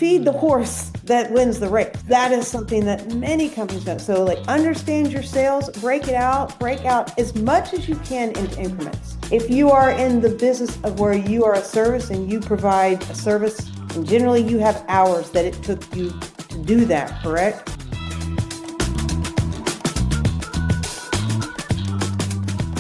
feed the horse that wins the race. That is something that many companies don't. So like understand your sales, break out as much as you can into increments. If you are in the business of where you are a service and you provide a service, and generally you have hours that it took you to do that, correct?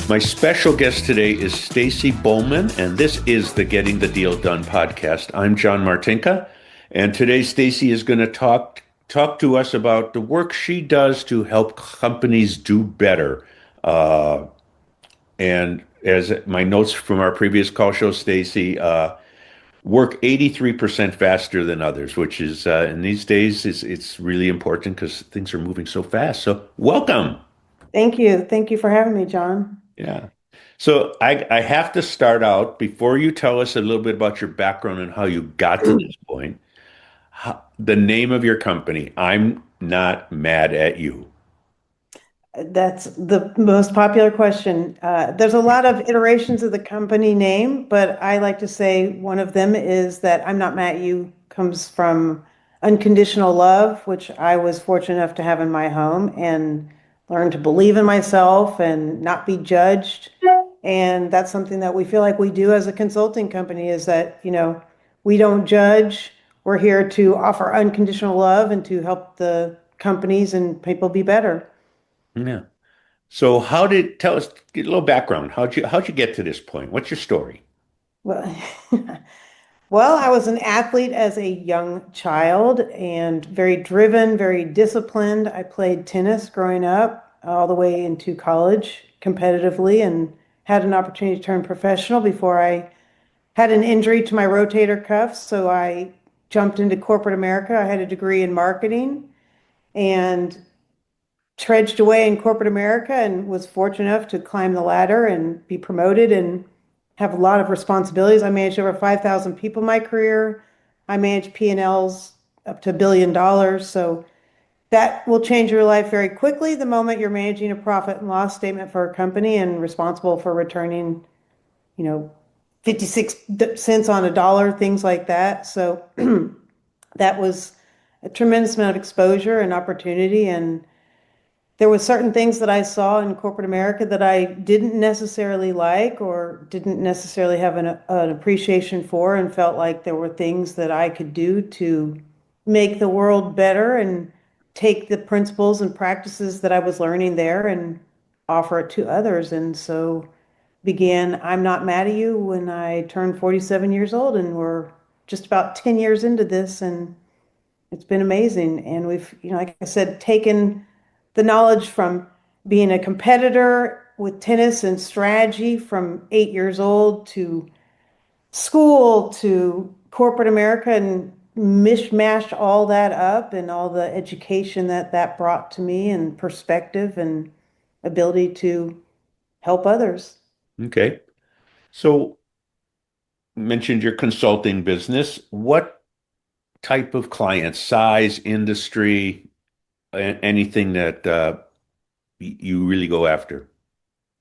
My special guest today is Stacey Bullman, and this is the Getting the Deal Done podcast. I'm John Martinka, and today Stacey is going to talk to us about the work she does to help companies do better. And as my notes from our previous call show, Stacey, work 83% faster than others, which is in these days it's really important because things are moving so fast. So welcome. Thank you. Thank you for having me, John. Yeah. So I have to start out before you tell us a little bit about your background and how you got to this point. The name of your company, I'm Not Mad at You. That's the most popular question. There's a lot of iterations of the company name, but I like to say one of them is that I'm Not Mad at You comes from unconditional love, which I was fortunate enough to have in my home and learn to believe in myself and not be judged. And that's something that we feel like we do as a consulting company is that, we don't judge. We're here to offer unconditional love and to help the companies and people be better. Yeah. So tell us, get a little background. How'd you get to this point? What's your story? Well, well, I was an athlete as a young child and very driven, very disciplined. I played tennis growing up all the way into college competitively and had an opportunity to turn professional before I had an injury to my rotator cuff. So I jumped into corporate America. I had a degree in marketing and trudged away in corporate America and was fortunate enough to climb the ladder and be promoted and have a lot of responsibilities. I managed over 5,000 people in my career. I managed P&Ls up to $1 billion. So that will change your life very quickly the moment you're managing a profit and loss statement for a company and responsible for returning, 56 cents on a dollar, things like that. So that was a tremendous amount of exposure and opportunity. And there were certain things that I saw in corporate America that I didn't necessarily like or didn't necessarily have an appreciation for, and felt like there were things that I could do to make the world better and take the principles and practices that I was learning there and offer it to others. And so began I'm Not Mad at You when I turned 47 years old, and we're just about 10 years into this, and it's been amazing. And we've, like I said, taken the knowledge from being a competitor with tennis and strategy from 8 years old to school to corporate America and mishmashed all that up and all the education that brought to me and perspective and ability to help others. Okay. So you mentioned your consulting business. What type of client, size, industry, anything that you really go after?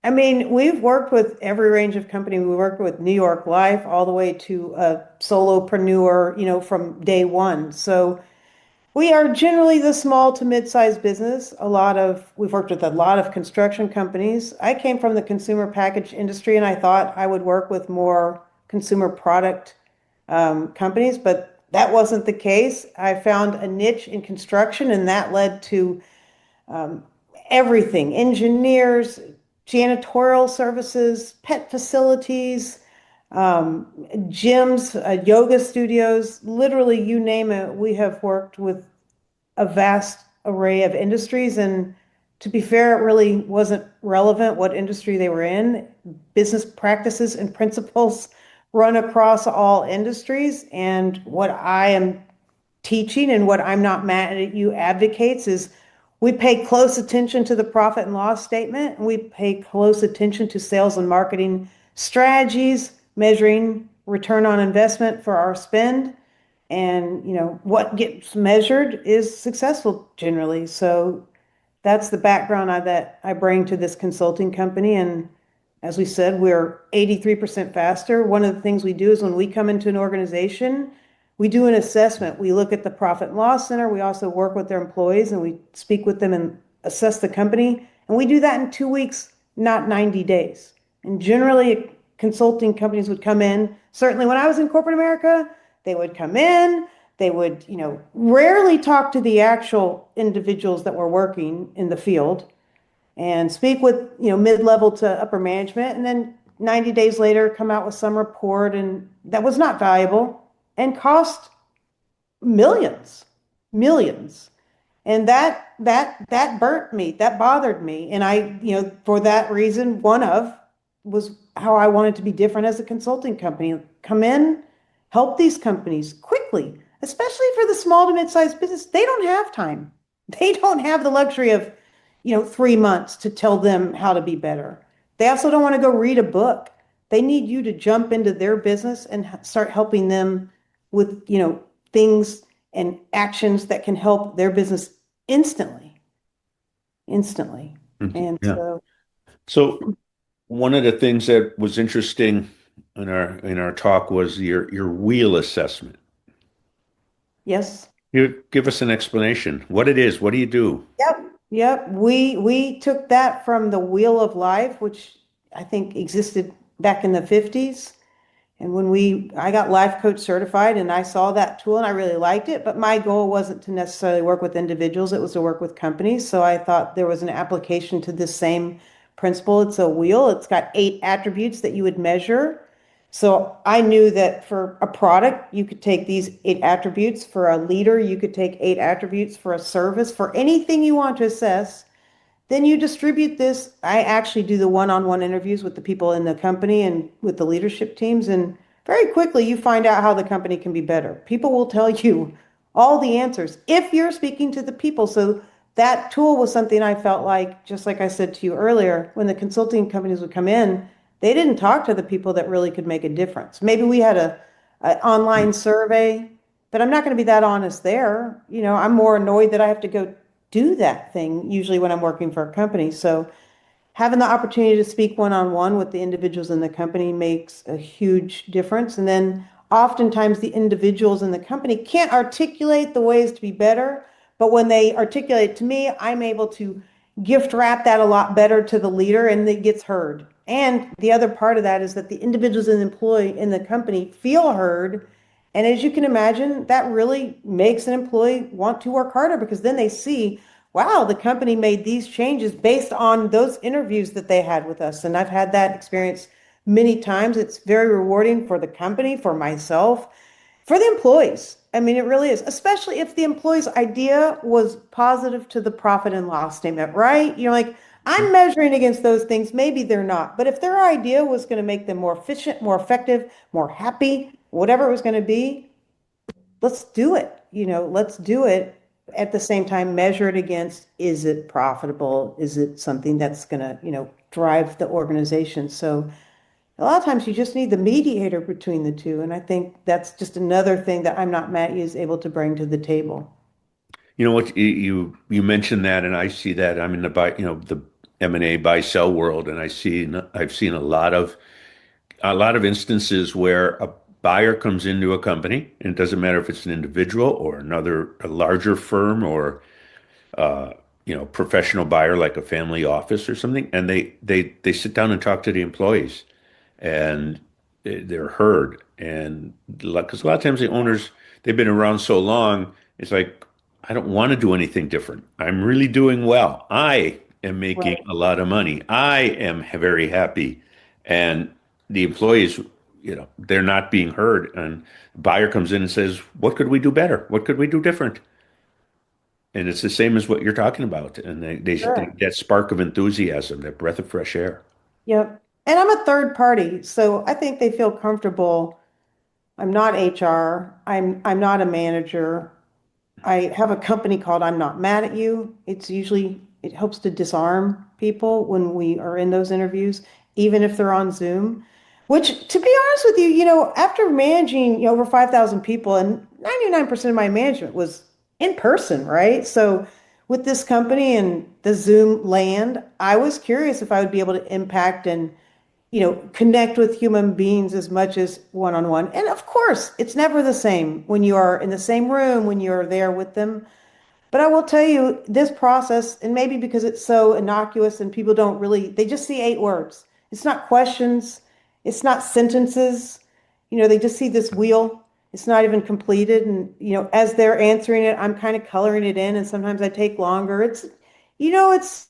I mean, we've worked with every range of company. We worked with New York Life all the way to a solopreneur, from day one. So we are generally the small to mid-sized business. We've worked with a lot of construction companies. I came from the consumer package industry and I thought I would work with more consumer product companies, but that wasn't the case. I found a niche in construction and that led to everything, engineers, janitorial services, pet facilities, gyms, yoga studios, literally you name it. We have worked with a vast array of industries. And to be fair, it really wasn't relevant what industry they were in. Business practices and principles run across all industries. And what I am teaching and what I'm Not Mad at You advocates is we pay close attention to the profit and loss statement. And we pay close attention to sales and marketing strategies, measuring return on investment for our spend. And, what gets measured is successful generally. So that's the background that I bring to this consulting company. And as we said, we're 83% faster. One of the things we do is when we come into an organization, we do an assessment. We look at the profit and loss center. We also work with their employees and we speak with them and assess the company. And we do that in 2 weeks, not 90 days. And generally, consulting companies would come in. Certainly, when I was in corporate America, they would come in. They would, rarely talk to the actual individuals that were working in the field and speak with, mid-level to upper management. And then 90 days later, come out with some report and that was not valuable and cost millions, millions. And that burnt me, that bothered me. And I, for that reason, one of was how I wanted to be different as a consulting company. Come in, help these companies quickly, especially for the small to mid-sized business. They don't have time. They don't have the luxury of, 3 months to tell them how to be better. They also don't want to go read a book. They need you to jump into their business and start helping them with, things and actions that can help their business instantly, instantly. Mhm. And Yeah. so, So one of the things that was interesting in our talk was your wheel assessment. yes. You give us an explanation. What it is, what do you do? Yep. Yep. We took that from the Wheel of Life, which I think existed back in the 50s. And I got life coach certified and I saw that tool and I really liked it, but my goal wasn't to necessarily work with individuals, it was to work with companies. So I thought there was an application to this same principle. It's a wheel, it's got 8 attributes that you would measure. So I knew that for a product, you could take these 8 attributes. For a leader, you could take 8 attributes. For a service, for anything you want to assess, then you distribute this. I actually do the one-on-one interviews with the people in the company and with the leadership teams. And very quickly, you find out how the company can be better. People will tell you all the answers if you're speaking to the people. So that tool was something I felt like, just like I said to you earlier, when the consulting companies would come in, they didn't talk to the people that really could make a difference. Maybe we had an online survey, but I'm not going to be that honest there. I'm more annoyed that I have to go do that thing usually when I'm working for a company. So having the opportunity to speak one-on-one with the individuals in the company makes a huge difference. And then oftentimes the individuals in the company can't articulate the ways to be better, but when they articulate to me, I'm able to gift wrap that a lot better to the leader and it gets heard. And the other part of that is that the individuals in the employee in the company feel heard. And as you can imagine, that really makes an employee want to work harder because then they see, wow, the company made these changes based on those interviews that they had with us. And I've had that experience many times. It's very rewarding for the company, for myself, for the employees. I mean, it really is, especially if the employee's idea was positive to the profit and loss statement, right? Like, I'm measuring against those things. Maybe they're not. But if their idea was going to make them more efficient, more effective, more happy, whatever it was going to be, let's do it. Let's do it. At the same time, measure it against, is it profitable? Is it something that's going to, drive the organization? So a lot of times you just need the mediator between the two. And I think that's just another thing that I'm Not Matt is able to bring to the table. You know what you mentioned that, and I see that. I'm in the M&A buy sell world, and I've seen a lot of instances where a buyer comes into a company, and it doesn't matter if it's an individual or a larger firm or professional buyer like a family office or something, and they sit down and talk to the employees, and they're heard. And because a lot of times the owners, they've been around so long, it's like, I don't want to do anything different. I'm really doing well. I am making Right. a lot of money. I am very happy. And the employees, they're not being heard. And the buyer comes in and says, what could we do better? What could we do different? And it's the same as what you're talking about. And Sure. that spark of enthusiasm, that breath of fresh air. Yep. And I'm a third party, so I think they feel comfortable. I'm not HR. I'm not a manager. I have a company called I'm Not Mad at You. It helps to disarm people when we are in those interviews, even if they're on Zoom. Which, to be honest with you, after managing, over 5,000 people and 99% of my management was in person, right? So with this company and the Zoom land, I was curious if I would be able to impact and connect with human beings as much as one-on-one. And of course, it's never the same when you are in the same room, when you're there with them. But I will tell you this process, and maybe because it's so innocuous and people don't really, they just see 8 words. It's not questions, it's not sentences. They just see this wheel. It's not even completed. And, as they're answering it, I'm kind of coloring it in, and sometimes I take longer. You know, it's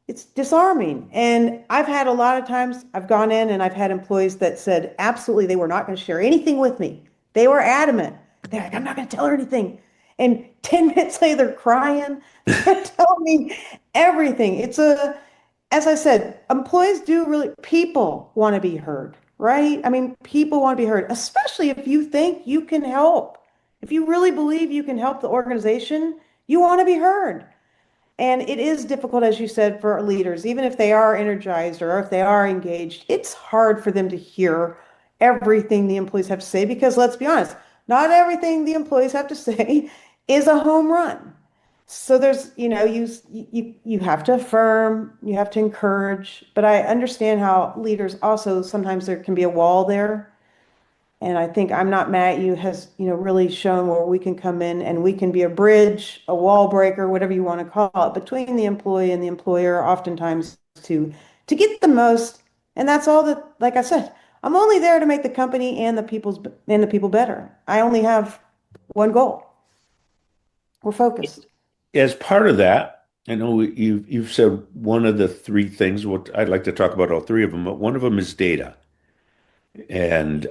it's disarming. And I've had a lot of times I've gone in and I've had employees that said absolutely they were not going to share anything with me. They were adamant. They're like, I'm not going to tell her anything. And 10 minutes later, they're crying. They're telling me everything. As I said, employees do really, people want to be heard, right? I mean, people want to be heard, especially if you think you can help. If you really believe you can help the organization, you want to be heard. And it is difficult, as you said, for leaders, even if they are energized or if they are engaged, it's hard for them to hear everything the employees have to say because let's be honest, not everything the employees have to say is a home run. So there's, you have to affirm, you have to encourage, but I understand how leaders also sometimes there can be a wall there. And I think I'm Not Mad at You has, really shown where we can come in and we can be a bridge, a wall breaker, whatever you want to call it, between the employee and the employer, oftentimes to get the most. And that's all that, like I said, I'm only there to make the company and the people better. I only have one goal. We're focused. As part of that, I know you've said one of the three things. What I'd like to talk about all three of them, but one of them is data. And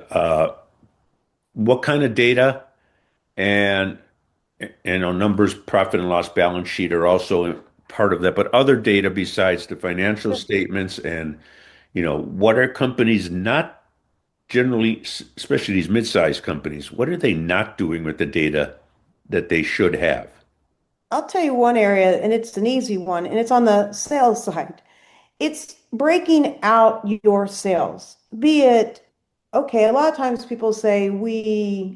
what kind of data and numbers, profit and loss balance sheet are also part of that, but other data besides the financial statements and what are companies not generally, especially these mid-sized companies, what are they not doing with the data that they should have? I'll tell you one area, and it's an easy one, and it's on the sales side. It's breaking out your sales, be it, okay, a lot of times people say we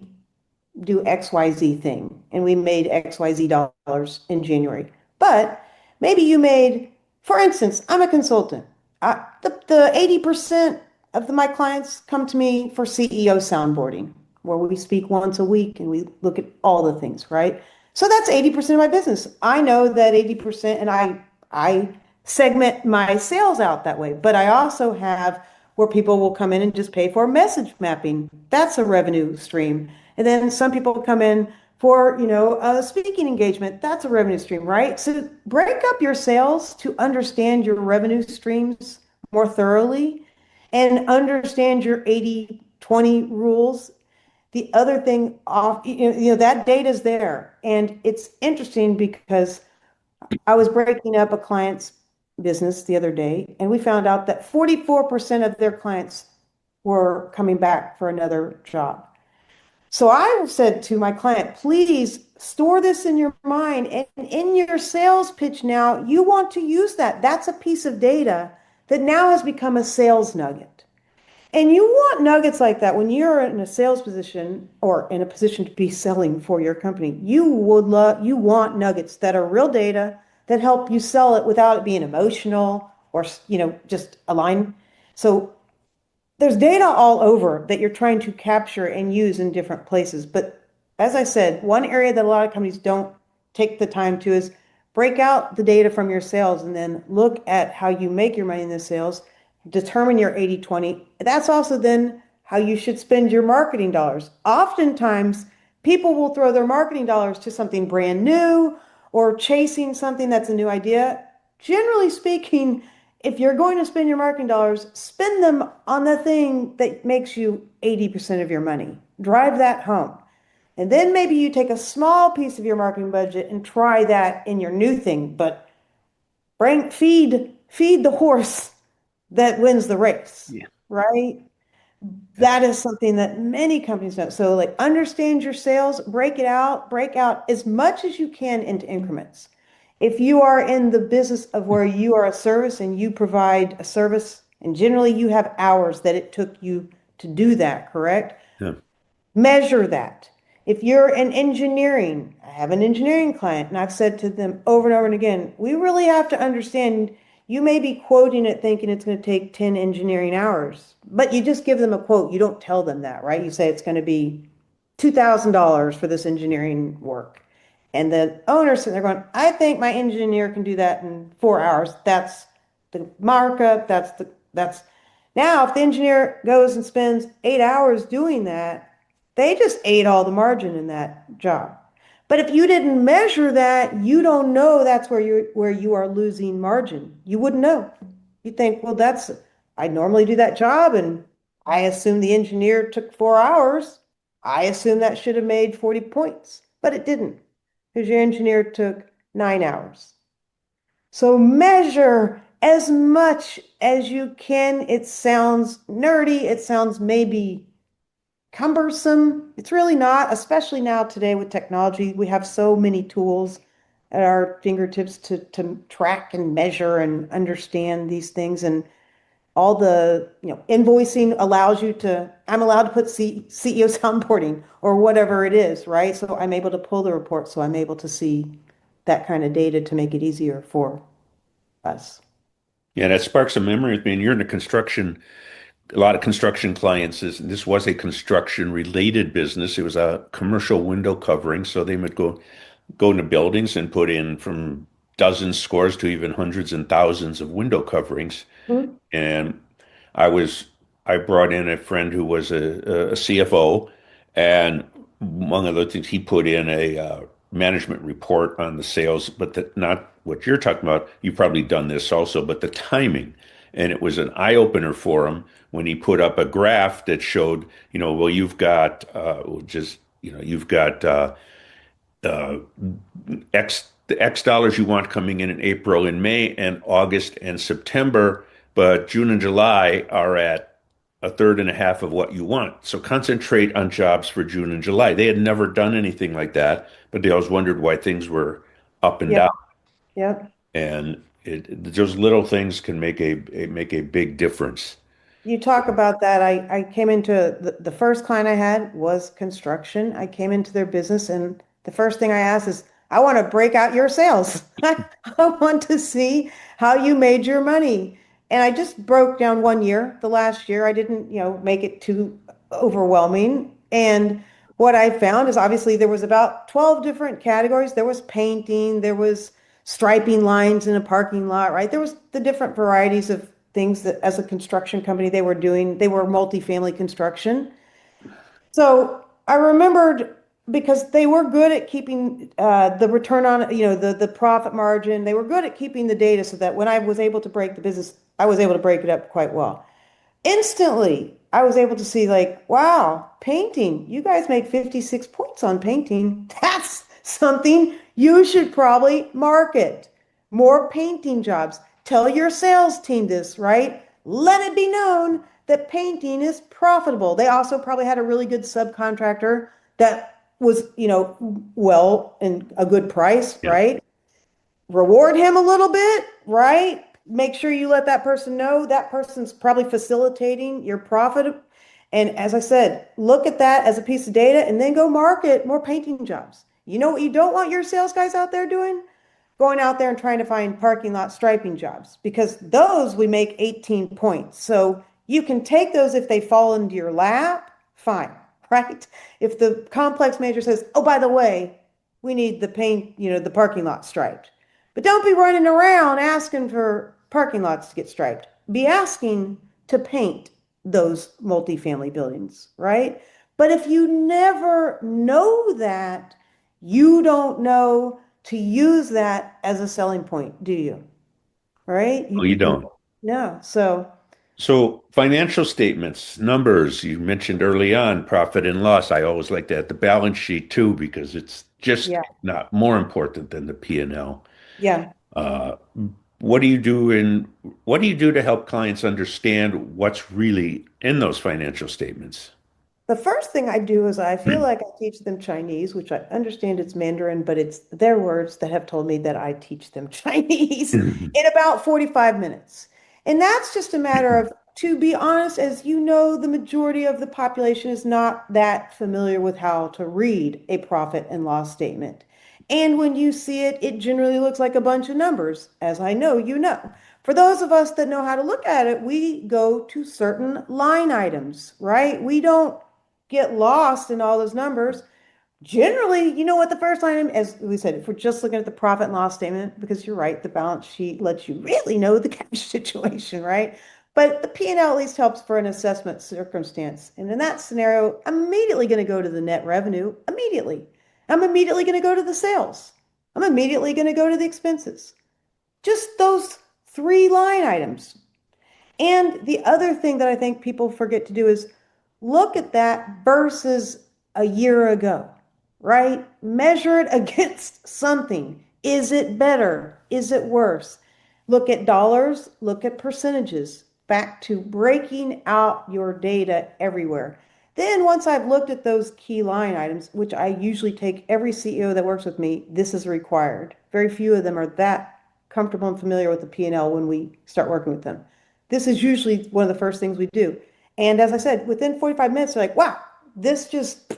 do XYZ thing and we made XYZ dollars in January. But maybe you made, for instance, I'm a consultant. The 80% of my clients come to me for CEO soundboarding, where we speak once a week and we look at all the things, right? So that's 80% of my business. I know that 80%, and I segment my sales out that way, but I also have where people will come in and just pay for message mapping. That's a revenue stream. And then some people come in for, a speaking engagement. That's a revenue stream, right? So break up your sales to understand your revenue streams more thoroughly and understand your 80/20 rules. The other thing off, that data is there. And it's interesting because I was breaking up a client's business the other day, and we found out that 44% of their clients were coming back for another job. So I said to my client, please store this in your mind. And in your sales pitch now, you want to use that. That's a piece of data that now has become a sales nugget. And you want nuggets like that when you're in a sales position or in a position to be selling for your company. You want nuggets that are real data that help you sell it without it being emotional or just align. So there's data all over that you're trying to capture and use in different places. But as I said, one area that a lot of companies don't take the time to is break out the data from your sales and then look at how you make your money in the sales, determine your 80/20. That's also then how you should spend your marketing dollars. Oftentimes, people will throw their marketing dollars to something brand new or chasing something that's a new idea. Generally speaking, if you're going to spend your marketing dollars, spend them on the thing that makes you 80% of your money. Drive that home. And then maybe you take a small piece of your marketing budget and try that in your new thing, but feed the horse that wins the race, Yeah. right? That is something that many companies don't. So like understand your sales, break out as much as you can into increments. If you are in the business of where you are a service and you provide a service, and generally you have hours that it took you to do that, correct? Yeah. Measure that. If you're in engineering, I have an engineering client, and I've said to them over and over and again, we really have to understand you may be quoting it thinking it's going to take 10 engineering hours, but you just give them a quote. You don't tell them that, right? You say it's going to be $2,000 for this engineering work. And the owner's sitting there going, I think my engineer can do that in 4 hours. That's the markup. That's now if the engineer goes and spends 8 hours doing that, they just ate all the margin in that job. But if you didn't measure that, you don't know that's where you are losing margin. You wouldn't know. You think, well, I normally do that job and I assume the engineer took 4 hours. I assume that should have made 40 points, but it didn't because your engineer took 9 hours. So measure as much as you can. It sounds nerdy. It sounds maybe cumbersome. It's really not, especially now today with technology. We have so many tools at our fingertips to track and measure and understand these things. And all the, invoicing allows you to, I'm allowed to put CEO soundboarding or whatever it is, right? So I'm able to pull the report. So I'm able to see that kind of data to make it easier for us. Yeah, that sparks a memory with me. And you're in the construction, a lot of construction clients. This was a construction related business. It was a commercial window covering. So they would go into buildings and put in from dozens, scores to even hundreds and thousands of window coverings. Mhm. And I was I brought in a friend who was a CFO, and among other things, he put in a management report on the sales, but not what you're talking about. You've probably done this also, but the timing. And it was an eye opener for him when he put up a graph that showed, well, you've got you've got uh, the X dollars you want coming in April and May and August and September, but June and July are at a third and a half of what you want. So concentrate on jobs for June and July. They had never done anything like that, but they always wondered why things were up and Yeah. down. Yep. And those little things can make a big difference. You talk about that. I came into the first client I had was construction. I came into their business, and the first thing I asked is, I want to break out your sales. I want to see how you made your money. And I just broke down one year, the last year. I didn't, make it too overwhelming. And what I found is obviously there was about 12 different categories. There was painting, there was striping lines in a parking lot, right? There was the different varieties of things that as a construction company they were doing. They were multifamily construction. So I remembered because they were good at keeping the return on, the profit margin. They were good at keeping the data so that when I was able to break the business, I was able to break it up quite well. Instantly, I was able to see like, wow, painting, you guys make 56 points on painting. That's something you should probably market. More painting jobs. Tell your sales team this, right? Let it be known that painting is profitable. They also probably had a really good subcontractor that was, well, and a good price, Yeah. right? Reward him a little bit, right? Make sure you let that person know that person's probably facilitating your profit. And as I said, look at that as a piece of data and then go market more painting jobs. You know what you don't want your sales guys out there doing? Going out there and trying to find parking lot striping jobs because those we make 18 points. So you can take those if they fall into your lap, fine, right? If the complex manager says, oh, by the way, we need the paint, the parking lot striped. But don't be running around asking for parking lots to get striped. Be asking to paint those multifamily buildings, right? But if you never know that, you don't know to use that as a selling point, do you? Right? No, you don't. No. So, So financial statements, numbers, you mentioned early on, profit and loss. I always like that. The balance sheet too, because it's just yeah, not more important than the P&L. yeah. Uh, what do you do what do you do to help clients understand what's really in those financial statements? The first thing I do is I feel like I teach them Chinese, which I understand it's Mandarin, but it's their words that have told me that I teach them Chinese in about 45 minutes. And that's just a matter of to be honest, as you know, the majority of the population is not that familiar with how to read a profit and loss statement. And when you see it, it generally looks like a bunch of numbers, as I know you know. For those of us that know how to look at it, we go to certain line items, right? We don't get lost in all those numbers. Generally, you know what the first line, as we said, if we're just looking at the profit and loss statement, because you're right, the balance sheet lets you really know the cash situation, right? But the P&L at least helps for an assessment circumstance. And in that scenario, I'm immediately going to go to the net revenue, immediately. I'm immediately going to go to the sales. I'm immediately going to go to the expenses. Just those three line items. And the other thing that I think people forget to do is look at that versus a year ago, right? Measure it against something. Is it better? Is it worse? Look at dollars, look at percentages, back to breaking out your data everywhere. Then, once I've looked at those key line items, which I usually take every CEO that works with me, this is required. Very few of them are that comfortable and familiar with the P&L when we start working with them. This is usually one of the first things we do. And as I said, within 45 minutes, they're like, wow, this just,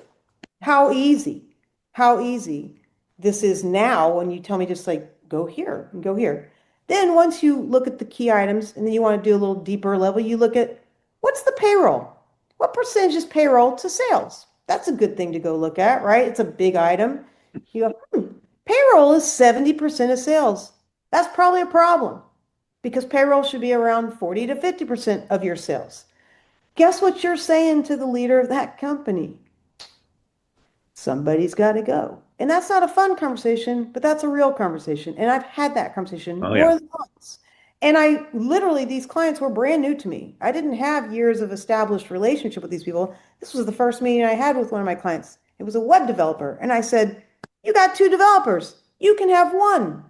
how easy, how easy this is now when you tell me just like, go here and go here. Then once you look at the key items and then you want to do a little deeper level, you look at what's the payroll? What percentage is payroll to sales? That's a good thing to go look at, right? It's a big item. You go, payroll is 70% of sales. That's probably a problem because payroll should be around 40 to 50% of your sales. Guess what you're saying to the leader of that company? Somebody's got to go. And that's not a fun conversation, but that's a real conversation. And I've had that conversation Oh more yeah. than once. And I literally, these clients were brand new to me. I didn't have years of established relationship with these people. This was the first meeting I had with one of my clients. It was a web developer. And I said, you got two developers. You can have one.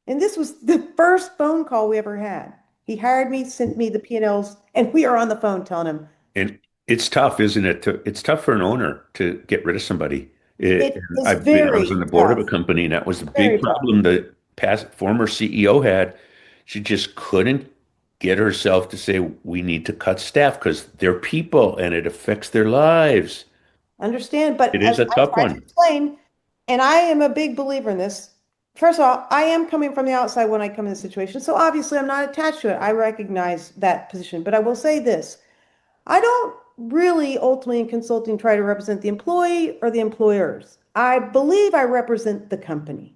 And this was the first phone call we ever had. He hired me, sent me the P&Ls, and we are on the phone telling him And it's tough, isn't it? It's tough for an owner to get rid of somebody. it is I was on very the board of a tough, company, and that was the big very tough. problem the past former CEO had. She just couldn't get herself to say, we need to cut staff because they're people and it affects their lives. Understand? But It is as a I tough tried to one. explain, and I am a big believer in this. First of all, I am coming from the outside when I come in this situation. So obviously I'm not attached to it. I recognize that position. But I will say this. I don't really ultimately in consulting try to represent the employee or the employers. I believe I represent the company.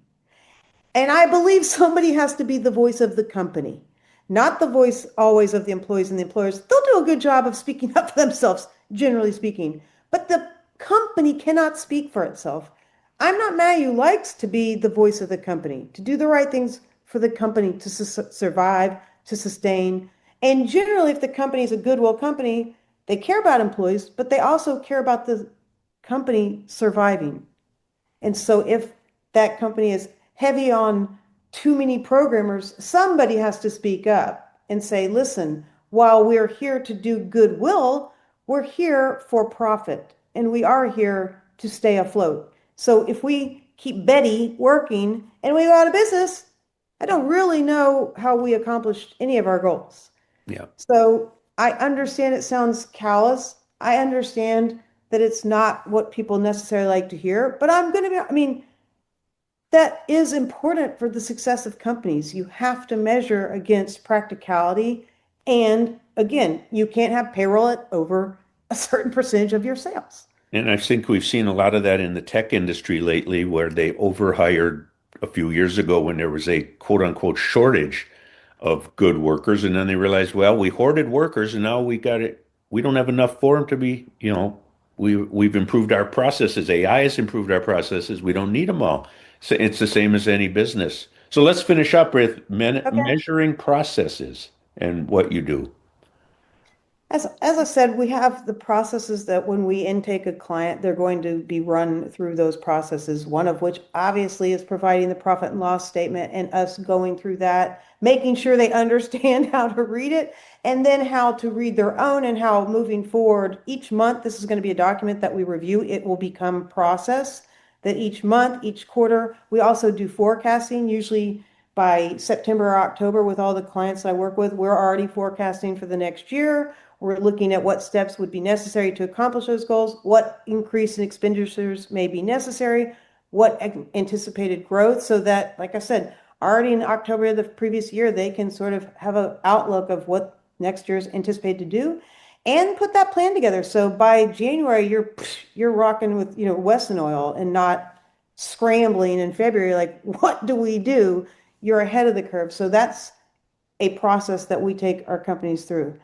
And I believe somebody has to be the voice of the company, not the voice always of the employees and the employers. They'll do a good job of speaking up for themselves, generally speaking, but the company cannot speak for itself. I'm not mad who likes to be the voice of the company, to do the right things for the company to survive, to sustain. And generally, if the company is a goodwill company, they care about employees, but they also care about the company surviving. And so if that company is heavy on too many programmers, somebody has to speak up and say, listen, while we're here to do goodwill, we're here for profit and we are here to stay afloat. So if we keep Betty working and we go out of business, I don't really know how we accomplished any of our goals. Yeah. So I understand it sounds callous. I understand that it's not what people necessarily like to hear, but I'm going to be, I mean, that is important for the success of companies. You have to measure against practicality. And again, you can't have payroll at over a certain percentage of your sales. And I think we've seen a lot of that in the tech industry lately, where they overhired a few years ago when there was a quote unquote shortage of good workers. And then they realized, well, we hoarded workers and now we got it. We don't have enough for them to be, we've improved our processes. AI has improved our processes. We don't need them all. So it's the same as any business. So let's finish up with Okay. measuring processes and what you do. As I said, we have the processes that when we intake a client, they're going to be run through those processes, one of which obviously is providing the profit and loss statement and us going through that, making sure they understand how to read it and then how to read their own and how moving forward each month, this is going to be a document that we review. It will become process that each month, each quarter, we also do forecasting, usually by September or October with all the clients I work with, we're already forecasting for the next year. We're looking at what steps would be necessary to accomplish those goals, what increase in expenditures may be necessary, what anticipated growth, so that, like I said, already in October of the previous year, they can sort of have an outlook of what next year's anticipated to do and put that plan together. So by January, you're rocking with, Wesson oil and not scrambling in February, like, what do we do? You're ahead of the curve. So that's a process that we take our companies through.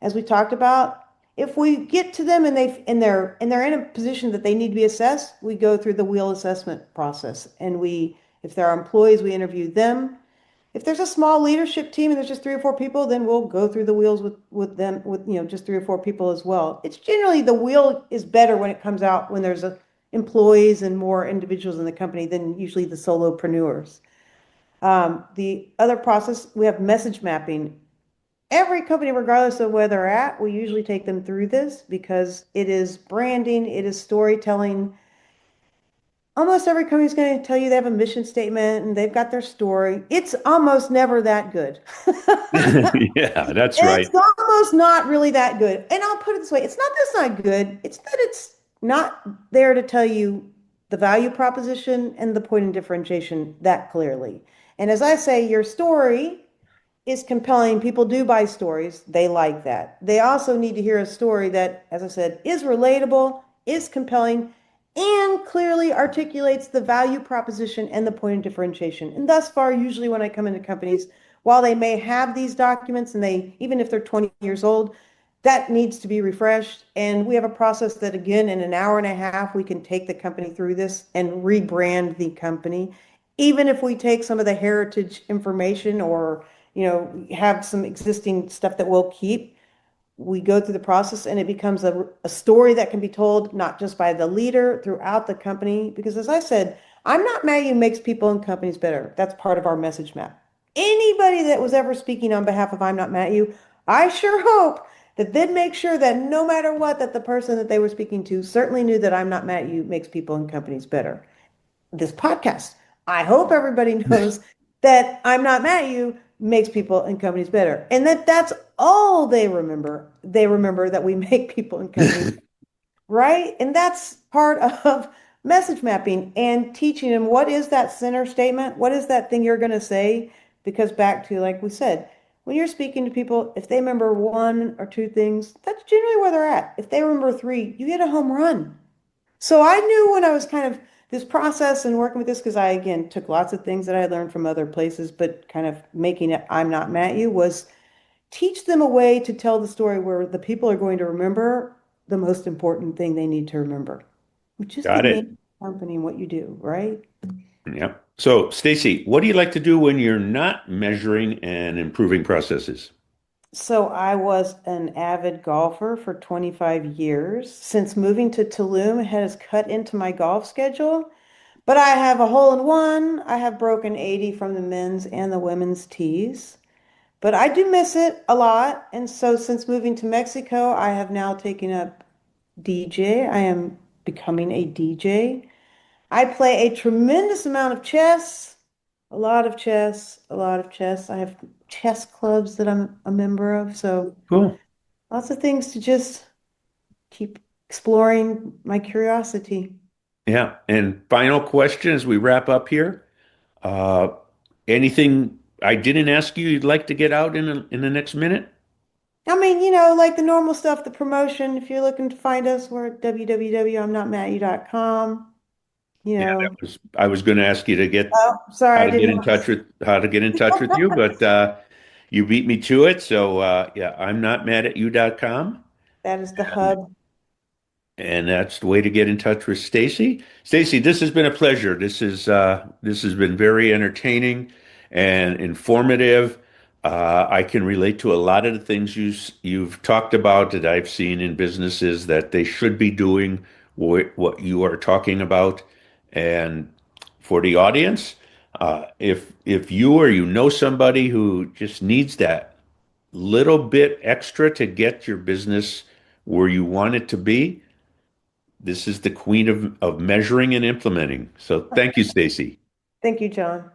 As we talked about, if we get to them and they're in a position that they need to be assessed, we go through the wheel assessment process. And if there are employees, we interview them. If there's a small leadership team and there's just three or four people, then we'll go through the wheels with them with just three or four people as well. It's generally the wheel is better when it comes out when there's employees and more individuals in the company than usually the solopreneurs. The other process, we have message mapping. Every company, regardless of where they're at, we usually take them through this because it is branding, it is storytelling. Almost every company is going to tell you they have a mission statement and they've got their story. It's almost never that good. Yeah, that's It's right. almost not really that good. And I'll put it this way, it's not that it's not good, it's that it's not there to tell you the value proposition and the point of differentiation that clearly. And as I say, your story is compelling. People do buy stories. They like that. They also need to hear a story that, as I said, is relatable, is compelling, and clearly articulates the value proposition and the point of differentiation. And thus far, usually when I come into companies, while they may have these documents and even if they're 20 years old, that needs to be refreshed. And we have a process that, again, in an hour and a half, we can take the company through this and rebrand the company. Even if we take some of the heritage information or have some existing stuff that we'll keep. We go through the process and it becomes a story that can be told not just by the leader throughout the company. Because as I said, I'm not mad you makes people and companies better. That's part of our message map. Anybody that was ever speaking on behalf of I'm not mad at you, I sure hope that they'd make sure that no matter what, that the person that they were speaking to certainly knew that I'm not mad at you makes people and companies better. This podcast. I hope everybody knows that I'm not mad at you makes people and companies better. And that's all they remember. They remember that we make people and companies, right? And that's part of message mapping and teaching them what is that center statement? What is that thing you're going to say? Because back to, like we said, when you're speaking to people, if they remember one or two things, that's generally where they're at. If they remember three, you get a home run. So I knew when I was kind of this process and working with this, because I, again, took lots of things that I learned from other places, but kind of making it I'm not mad at you was teach them a way to tell the story where the people are going to remember the most important thing they need to remember, which is the Got name it. of the company and what you do, right? Yep. So, Stacy, what do you like to do when you're not measuring and improving processes? So I was an avid golfer for 25 years. Since moving to Tulum, it has cut into my golf schedule. But I have a hole in one. I have broken 80 from the men's and the women's tees. But I do miss it a lot. And so since moving to Mexico, I have now taken up DJ. I am becoming a DJ. I play a tremendous amount of chess, a lot of chess, a lot of chess. I have chess clubs that I'm a member of. So Cool. lots of things to just keep exploring my curiosity. Yeah. And final question as we wrap up here. Uh, Anything I didn't ask you you'd like to get out in the next minute? I mean, like the normal stuff, the promotion. If you're looking to find us, we're at www.imnotmattyou.com. You Yeah, know, I was going to ask you to get oh, sorry, I didn't want how to get in touch with you, but you beat me to it. So yeah, I'm not mad at you.com. that is the hub. And that's the way to get in touch with Stacy. Stacy, this has been a pleasure. This has been very entertaining and informative. I can relate to a lot of the things you've talked about that I've seen in businesses that they should be doing what you are talking about. And for the audience, if you or you know somebody who just needs that little bit extra to get your business where you want it to be, this is the queen of measuring and implementing. So thank you, Stacy. Thank you, John.